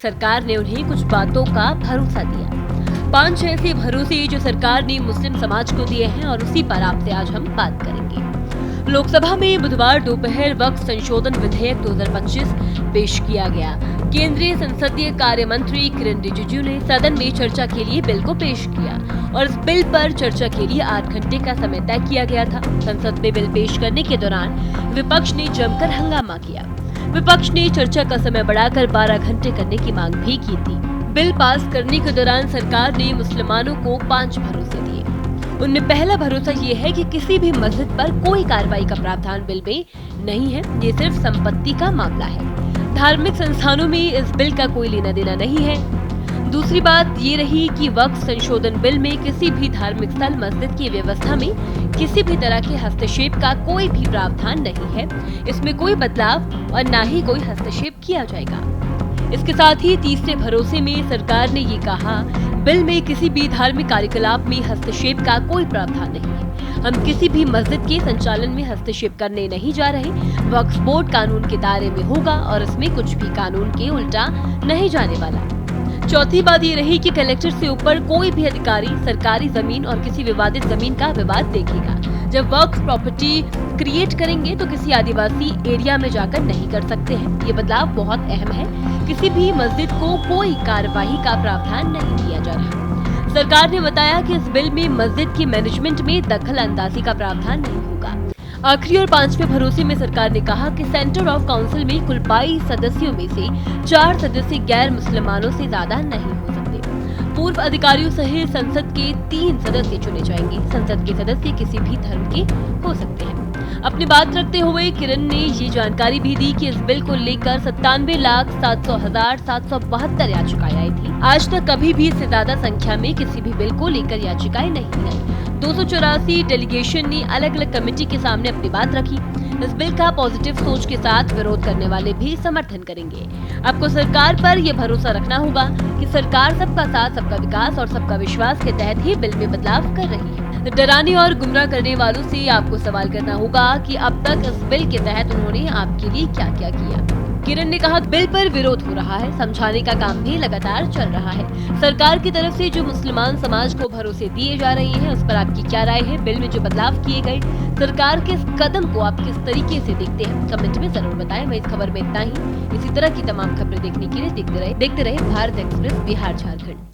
सरकार ने उन्हें कुछ बातों का भरोसा दिया। 5 ऐसे भरोसे जो सरकार ने मुस्लिम समाज को दिए हैं और उसी पर आपसे आज हम बात करेंगे। लोकसभा में बुधवार दोपहर वक्फ संशोधन विधेयक 2025 पेश किया गया। केंद्रीय संसदीय कार्य मंत्री किरण रिजिजू ने सदन में चर्चा के लिए बिल को पेश किया और इस बिल पर चर्चा के लिए 8 घंटे का समय तय किया गया था। संसद में बिल पेश करने के दौरान विपक्ष ने जमकर हंगामा किया। विपक्ष ने चर्चा का समय बढ़ाकर 12 घंटे करने की मांग भी की थी। बिल पास करने के दौरान सरकार ने मुसलमानों को 5 भरोसे दिए। उनमें पहला भरोसा ये है कि किसी भी मस्जिद पर कोई कार्रवाई का प्रावधान बिल में नहीं है। ये सिर्फ संपत्ति का मामला है। धार्मिक संस्थानों में इस बिल का कोई लेना देना नहीं है। दूसरी बात ये रही कि वक्फ संशोधन बिल में किसी भी धार्मिक स्थल मस्जिद की व्यवस्था में किसी भी तरह के हस्तक्षेप का कोई भी प्रावधान नहीं है। इसमें कोई बदलाव और न ही कोई हस्तक्षेप किया जाएगा। इसके साथ ही तीसरे भरोसे में सरकार ने ये कहा, बिल में किसी भी धार्मिक कार्यकलाप में हस्तक्षेप का कोई प्रावधान नहीं है। हम किसी भी मस्जिद के संचालन में हस्तक्षेप करने नहीं जा रहे। वक्फ बोर्ड कानून के दायरे में होगा और इसमें कुछ भी कानून के उल्टा नहीं जाने वाला। चौथी बात ये रही कि कलेक्टर से ऊपर कोई भी अधिकारी सरकारी जमीन और किसी विवादित जमीन का विवाद देखेगा। जब वक्फ प्रॉपर्टी क्रिएट करेंगे तो किसी आदिवासी एरिया में जाकर नहीं कर सकते हैं। ये बदलाव बहुत अहम है। किसी भी मस्जिद को कोई कार्यवाही का प्रावधान नहीं दिया जा रहा। सरकार ने बताया कि इस बिल में मस्जिद की मैनेजमेंट में दखल अंदाजी का प्रावधान नहीं होगा। आखिरी और 5वें भरोसे में सरकार ने कहा कि सेंटर ऑफ काउंसिल में कुल 22 सदस्यों में से 4 सदस्य गैर मुसलमानों से ज्यादा नहीं हो सकते। पूर्व अधिकारियों सहित संसद के 3 सदस्य चुने जाएंगे। संसद के सदस्य किसी भी धर्म के हो सकते हैं। अपनी बात रखते हुए किरण ने ये जानकारी भी दी कि इस बिल को लेकर 97,700,772 याचिकाएं आई थी। आज तक कभी भी इससे ज्यादा संख्या में किसी भी बिल को लेकर याचिकाएं नहीं आई। 284 डेलीगेशन ने अलग अलग कमेटी के सामने अपनी बात रखी। इस बिल का पॉजिटिव सोच के साथ विरोध करने वाले भी समर्थन करेंगे। आपको सरकार पर यह भरोसा रखना होगा कि सरकार सबका साथ, सबका विकास और सबका विश्वास के तहत ही बिल में बदलाव कर रही है। डराने और गुमराह करने वालों से आपको सवाल करना होगा कि अब तक इस बिल के तहत उन्होंने आपके लिए क्या क्या किया। किरण ने कहा, बिल पर विरोध हो रहा है, समझाने का काम भी लगातार चल रहा है। सरकार की तरफ से जो मुसलमान समाज को भरोसे दिए जा रहे हैं उस पर आपकी क्या राय है? बिल में जो बदलाव किए गए, सरकार के इस कदम को आप किस तरीके से देखते हैं? कमेंट में जरूर बताएं। मैं इस खबर में इतना ही। इसी तरह की तमाम खबरें देखने के लिए देखते रहे भारत एक्सप्रेस बिहार झारखंड।